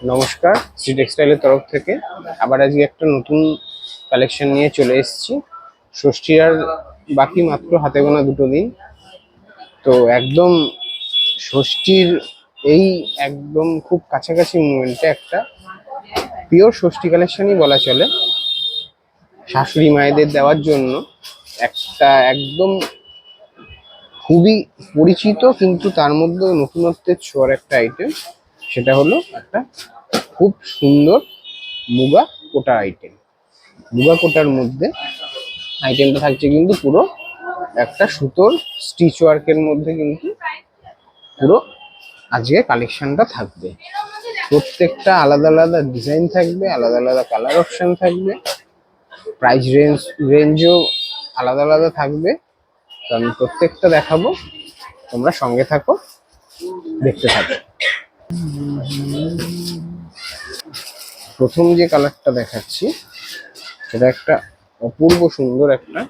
নমস্কার, শ্রী টেক্সটাইলের তরফ থেকে আবার আজকে একটা নতুন কালেকশন নিয়ে চলে এসেছি। ষষ্ঠীর আর বাকি মাত্র হাতে গোনা 2 দিন। তো একদম ষষ্ঠীর এই একদম খুব কাছাকাছি মুমেন্টে একটা পিওর ষষ্ঠী কালেকশনই বলা চলে। শাশুড়ি মায়েদের দেওয়ার জন্য একটা একদম খুবই পরিচিত কিন্তু তার মধ্যে নতুনত্বের ছোঁয়ার একটা আইটেম। সেটা হলো একটা খুব সুন্দর মুগা কোটা আইটেম। মুগা কোটার মধ্যে আইটেমটা থাকছে কিন্তু পুরো একটা সুতোর স্টিচ ওয়ার্কের মধ্যে কিন্তু পুরো আজকে কালেকশনটা থাকবে। প্রত্যেকটা আলাদা আলাদা ডিজাইন থাকবে, আলাদা আলাদা কালার অপশন থাকবে, প্রাইস রেঞ্জও আলাদা আলাদা থাকবে। তো আমি প্রত্যেকটা দেখাবো, তোমরা সঙ্গে থাকো, দেখতে থাকো। প্রথম যে কালারটা দেখাচ্ছি সেটা একটা অপূর্ব সুন্দর একটা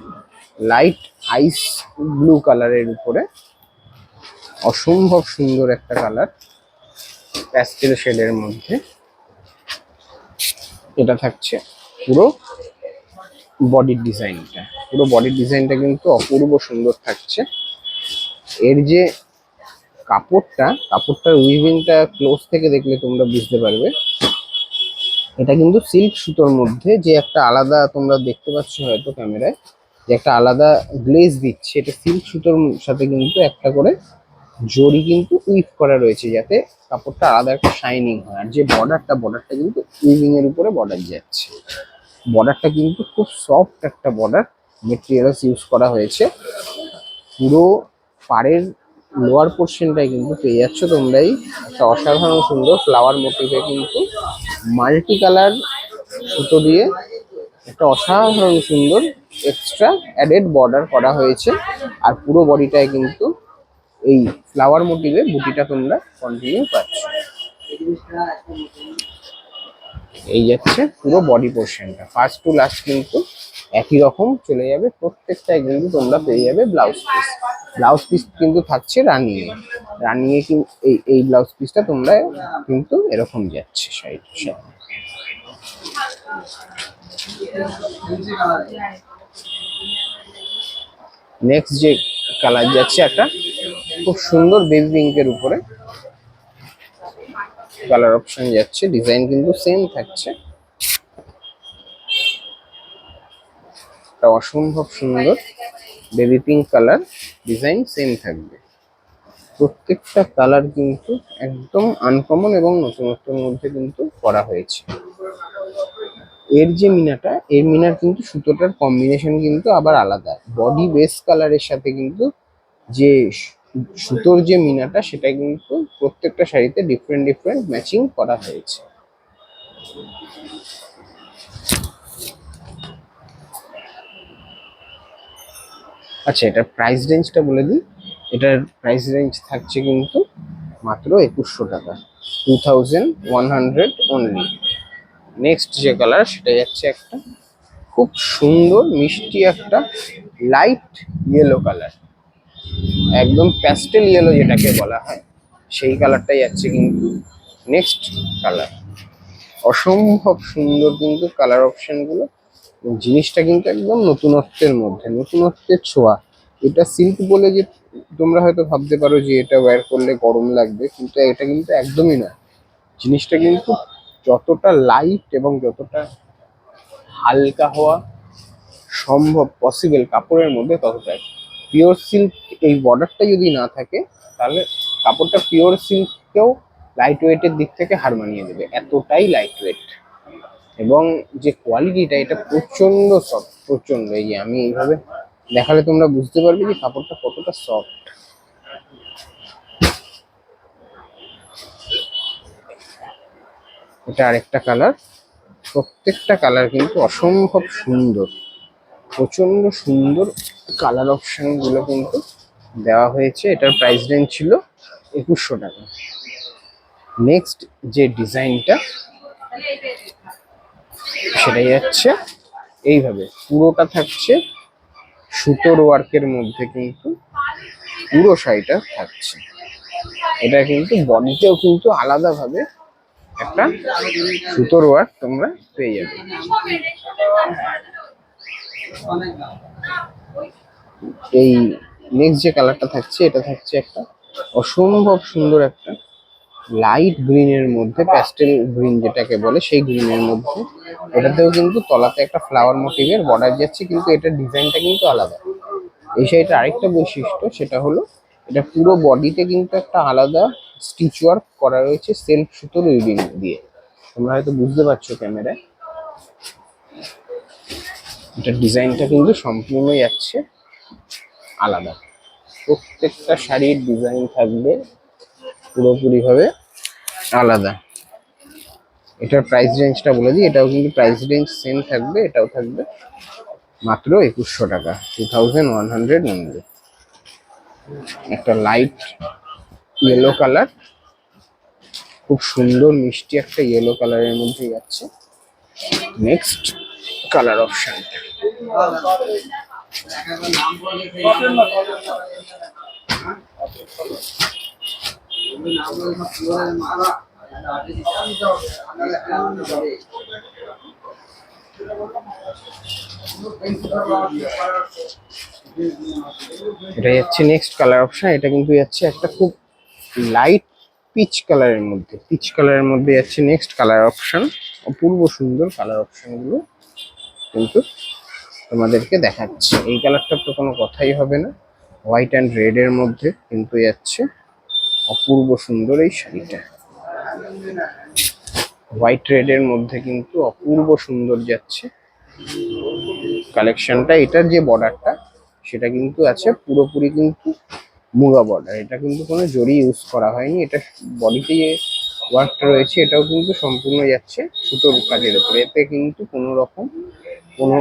লাইট আইস ব্লু কালারের উপরে অসম্ভব সুন্দর একটা কালার, প্যাস্টেল শেডের মধ্যে। এটা থাকছে পুরো বডির ডিজাইনটা, কিন্তু অপূর্ব সুন্দর থাকছে। এর যে কাপড়টার উইভিংটা ক্লোজ থেকে দেখলে তোমরা বুঝতে পারবে। এটা কিন্তু সিল্ক সুতোর মধ্যে যে একটা আলাদা, তোমরা দেখতে পাচ্ছ হয়তো ক্যামেরায়, যে একটা আলাদা গ্লেজ দিচ্ছে। এটা সিল্ক সুতোর সাথে কিন্তু একটা করে জরি কিন্তু উইভ করা রয়েছে, যাতে কাপড়টা আলাদা একটা শাইনিং হয়। আর যে বর্ডারটা কিন্তু উইভিং এর উপরে বর্ডার যাচ্ছে। বর্ডারটা কিন্তু খুব সফট একটা বর্ডার মেটেরিয়ালস ইউজ করা হয়েছে। পুরো পাড়ের লোয়ার পোর্শনটাই কিন্তু পেয়ে যাচ্ছ তোমরাই একটা অসাধারণ সুন্দর ফ্লাওয়ার মোটিভে কিন্তু মাল্টি কালার সুতো দিয়ে একটা অসাধারণ সুন্দর এক্সট্রা অ্যাডেড বর্ডার করা হয়েছে। আর পুরো বডিটায় কিন্তু এই ফ্লাওয়ার মোটিভে বুটিটা তোমরা কন্টিনিউ পাচ্ছ। এই যাচ্ছে পুরো বডি পোর্শনটা, ফার্স্ট টু লাস্ট কিন্তু একই রকম চলে যাবে। প্রত্যেকটাই কিন্তু তোমরা পেয়ে যাবে ব্লাউজ পিস কিন্তু থাকছে রানিয়ে কিন্তু এই ব্লাউজ পিসটা তোমরা কিন্তু এরকম যাচ্ছে সাইড। নেক্সট যে কালার যাচ্ছে একটা খুব সুন্দর বেবি পিঙ্কের উপরে কালার অপশন যাচ্ছে, ডিজাইন কিন্তু সেম থাকছে। একটা অসম্ভব সুন্দর baby pink colour, design same থাকবে। প্রত্যেকটা কালার কিন্তু একদম আনকমন এবং নতুনত্বের মধ্যে কিন্তু করা হয়েছে। এর যে মিনার কিন্তু সুতোটার কম্বিনেশন কিন্তু আবার আলাদা। বডি বেস কালারের সাথে কিন্তু যে সুতোর যে মিনাটা, সেটা কিন্তু প্রত্যেকটা শাড়িতে ডিফারেন্ট ম্যাচিং করা হয়েছে। আচ্ছা, এটার প্রাইস রেঞ্জটা বলে দিই। এটার প্রাইস রেঞ্জ থাকছে কিন্তু মাত্র 2100 টাকা, 2100 অনলি। নেক্সট যে কালার সেটা যাচ্ছে একটা খুব সুন্দর মিষ্টি একটা লাইট ইয়েলো কালার, একদম প্যাস্টেল ইয়েলো যেটাকে বলা হয়, সেই কালারটাই যাচ্ছে কিন্তু নেক্সট কালার। অসম্ভব সুন্দর কিন্তু কালার অপশনগুলো, জিনিসটা কিন্তু একদম নতুনত্বের মধ্যে, নতুনত্বের ছোঁয়া। এটা সিল্ক বলে যে তোমরা হয়তো ভাবতে পারো যে এটা ওয়্যার করলে গরম লাগবে, কিন্তু এটা কিন্তু একদমই না। জিনিসটা কিন্তু যতটা লাইট এবং যতটা হালকা হওয়া সম্ভব পসিবল কাপড়ের মধ্যে ততটাই পিওর সিল্ক। এই বর্ডারটা যদি না থাকে তাহলে কাপড়টা পিওর সিল্ককেও লাইট ওয়েটের দিক থেকে হার মানিয়ে দেবে, এতটাই লাইট ওয়েট। এবং যে কোয়ালিটিটা, এটা প্রচন্ড সফট, প্রচন্ড। এই যে আমি এইভাবে দেখালে তোমরা বুঝতে পারবে যে কাপড়টা কতটা সফট। এটা আরেকটা কালার, প্রত্যেকটা কালার কিন্তু অসম্ভব সুন্দর, প্রচন্ড সুন্দর কালার অপশন গুলো কিন্তু দেওয়া হয়েছে। এটার প্রাইস রেঞ্জ ছিল 2100 টাকা। নেক্সট যে ডিজাইনটা সেটাই যাচ্ছে এইভাবে, পুরোটা থাকছে সুতোর ওয়ার্কের মধ্যে কিন্তু পুরো শাড়িটা থাকছে। এটা কিন্তু বডিতেও কিন্তু আলাদাভাবে একটা সুতোর ওয়ার্ক তোমরা পেয়ে যাবে। এই নেক্সট যে কালারটা থাকছে, এটা থাকছে একটা অসম্ভব সুন্দর একটা লাইট গ্রিনের মধ্যে, প্যাস্টেল গ্রিন যেটাকে বলে সেই গ্রিনের মধ্যে। এটাতেও কিন্তু তলাতে একটা ফ্লাওয়ার মোটিভের বর্ডার যাচ্ছে, কিন্তু এটার ডিজাইনটা কিন্তু আলাদা। এই শাড়িটার আরেকটা বৈশিষ্ট্য, সেটা হলো এটা পুরো বডিতে কিন্তু একটা আলাদা স্টিচ ওয়ার্ক করা রয়েছে সেলফ সুতোর উইভিং দিয়ে। তোমরা হয়তো বুঝতে পারছো ক্যামেরায়, এটার ডিজাইনটা কিন্তু সম্পূর্ণ যাচ্ছে আলাদা। প্রত্যেকটা শাড়ির ডিজাইন থাকবে পুরোপুরি ভাবে আলাদা। এটার প্রাইস রেঞ্জটা বলে দিই, এটাও কিন্তু প্রাইস রেঞ্জ সেম থাকবে, এটাও থাকবে মাত্র 2100 টাকা, 2100 অনলি। একটা লাইট ইয়েলো কালার, খুব সুন্দর মিষ্টি একটা ইয়েলো কালারের মধ্যে যাচ্ছে। নেক্সট কালার অপশন, এটা যাচ্ছে নেক্সট কালার অপশন। এটা কিন্তু যাচ্ছে একটা খুব লাইট পিচ কালারের মধ্যে, পিচ কালারের মধ্যে যাচ্ছে নেক্সট কালার অপশন। অপূর্ব সুন্দর কালার অপশন গুলো কিন্তু তোমাদেরকে দেখাচ্ছে। এই কালারটার তো কোনো কথাই হবে না, হোয়াইট অ্যান্ড রেড এর মধ্যে কিন্তু যাচ্ছে অপূর্ব সুন্দর এই শাড়িটা। হোয়াইট রেড এর মধ্যে কিন্তু অপূর্ব সুন্দর যাচ্ছে কালেকশনটা। এটার যে বর্ডারটা সেটা কিন্তু আছে পুরোপুরি কিন্তু মুগা বর্ডার, এটা কিন্তু কোনো জরি ইউজ করা হয়নি। এটা বডিতে যে ওয়ার্কটা রয়েছে এটাও কিন্তু সম্পূর্ণ যাচ্ছে সুতোর কাজের উপরে, এতে কিন্তু কোনো রকম কোনো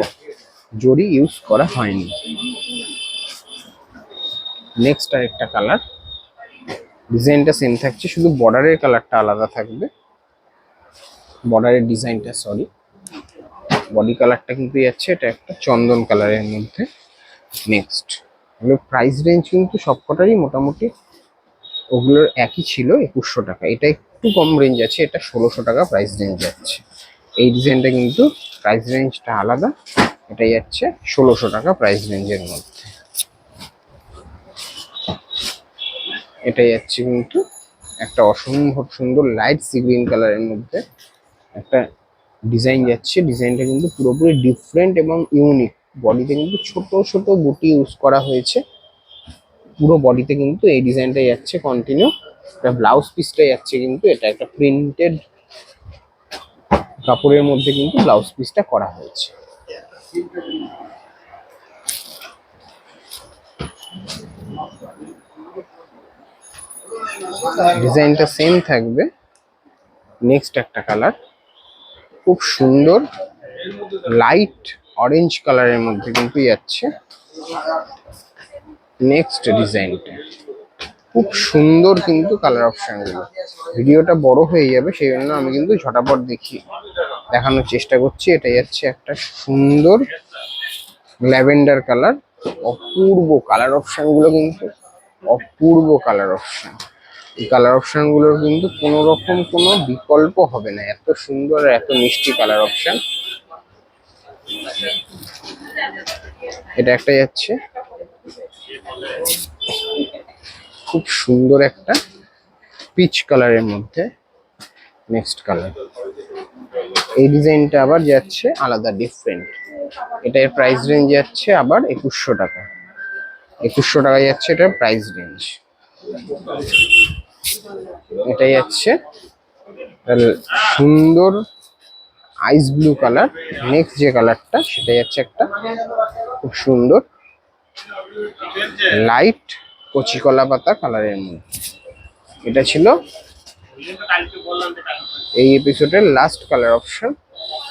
জরি ইউজ করা হয়নি। নেক্সট আরেকটা কালার, ডিজাইনটা সেম থাকছে, শুধু বর্ডারের কালারটা আলাদা থাকবে। বর্ডারের ডিজাইনটা সরি, বডি কালারটা কিন্তু যাচ্ছে এটা একটা চন্দন কালারের মধ্যে। নেক্সট হলো প্রাইস রেঞ্জ কিন্তু সবকটারই মোটামুটি ওগুলোর একই ছিল 2100 টাকা। এটা একটু কম রেঞ্জ আছে, এটা 1600 টাকা প্রাইস রেঞ্জ যাচ্ছে। এই ডিজাইনটা কিন্তু প্রাইস রেঞ্জটা আলাদা, এটা যাচ্ছে 1600 টাকা প্রাইস রেঞ্জের মধ্যে। এটা যাচ্ছে কিন্তু একটা অসম্ভব সুন্দর লাইট সি গ্রিন কালারের মধ্যে একটা ডিজাইন যাচ্ছে। ডিজাইনটা কিন্তু পুরোপুরি ডিফারেন্ট এবং ইউনিক। বডিতে কিন্তু ছোট ছোট বুটি ইউজ করা হয়েছে পুরো বডিতে, কিন্তু এই ডিজাইনটা যাচ্ছে কন্টিনিউ। এটা ব্লাউজ পিসটা যাচ্ছে কিন্তু এটা একটা প্রিন্টেড কাপড়ের মধ্যে কিন্তু ব্লাউজ পিসটা করা হয়েছে। ডিজাইনটা সেম থাকবে। নেক্সট একটা কালার, খুব সুন্দর লাইট অরেঞ্জ কালারের মধ্যে কিন্তু যাচ্ছে নেক্সট ডিজাইনটা। খুব সুন্দর কিন্তু কালার অপশন গুলো। ভিডিওটা বড় হয়ে যাবে সেই জন্য আমি কিন্তু ঝটাপট দেখানোর চেষ্টা করছি। এটা যাচ্ছে একটা সুন্দর ল্যাভেন্ডার কালার, অপূর্ব কালার অপশন গুলো কিন্তু অপূর্ব কালার অপশন। এই কালার অপশন গুলোর কিন্তু কোনো রকম কোনো বিকল্প হবে না, এত সুন্দর আর এত মিষ্টি কালার অপশন। এটা একটা যাচ্ছে খুব সুন্দর একটা পিচ কালারের মধ্যে। নেক্সট কালার, এই ডিজাইনটা আবার যাচ্ছে আলাদা ডিফারেন্ট। এটার প্রাইস রেঞ্জ যাচ্ছে আবার 2100 টাকা, 2100 টাকা যাচ্ছে এটার প্রাইস রেঞ্জ। এটা যাচ্ছে সুন্দর আইস ব্লু কালার। নেক্সট যে কালারটা সেটা যাচ্ছে একটা খুব সুন্দর লাইট কচি কলা পাতা কালারের মধ্যে। এটা ছিল এই এপিসোডের লাস্ট কালার অপশন।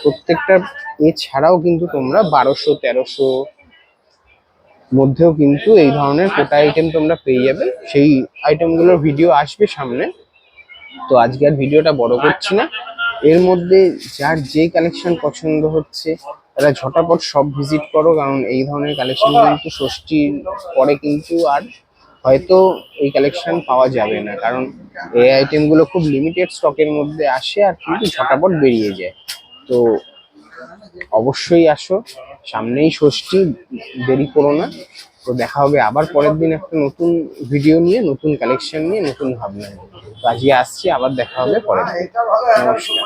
প্রত্যেকটা এছাড়াও কিন্তু তোমরা 1200-1300 মধ্যেও কিন্তু এই ধরনের কোটা আইটেম তোমরা পেয়ে যাবে। সেই আইটেমগুলোর ভিডিও আসবে সামনে, তো আজকে আর ভিডিওটা বড় করছি না। এর মধ্যে যার যে কালেকশন পছন্দ হচ্ছে তারা ঝটাপট সব ভিজিট করো, কারণ এই ধরনের কালেকশন কিন্তু ষষ্ঠীর পরে কিন্তু আর হয়তো এই কালেকশন পাওয়া যাবে না, কারণ এই আইটেমগুলো খুব লিমিটেড স্টকের মধ্যে আসে আর কিন্তু ঝটাপট বেরিয়ে যায়। তো অবশ্যই আসো, সামনেই ষষ্ঠী, দেরি করো না। তো দেখা হবে আবার পরের দিন একটা নতুন ভিডিও নিয়ে, নতুন কালেকশন নিয়ে, নতুন ভাবনা নিয়ে। তো আজকে আসছি, আবার দেখা হবে পরের দিন। নমস্কার।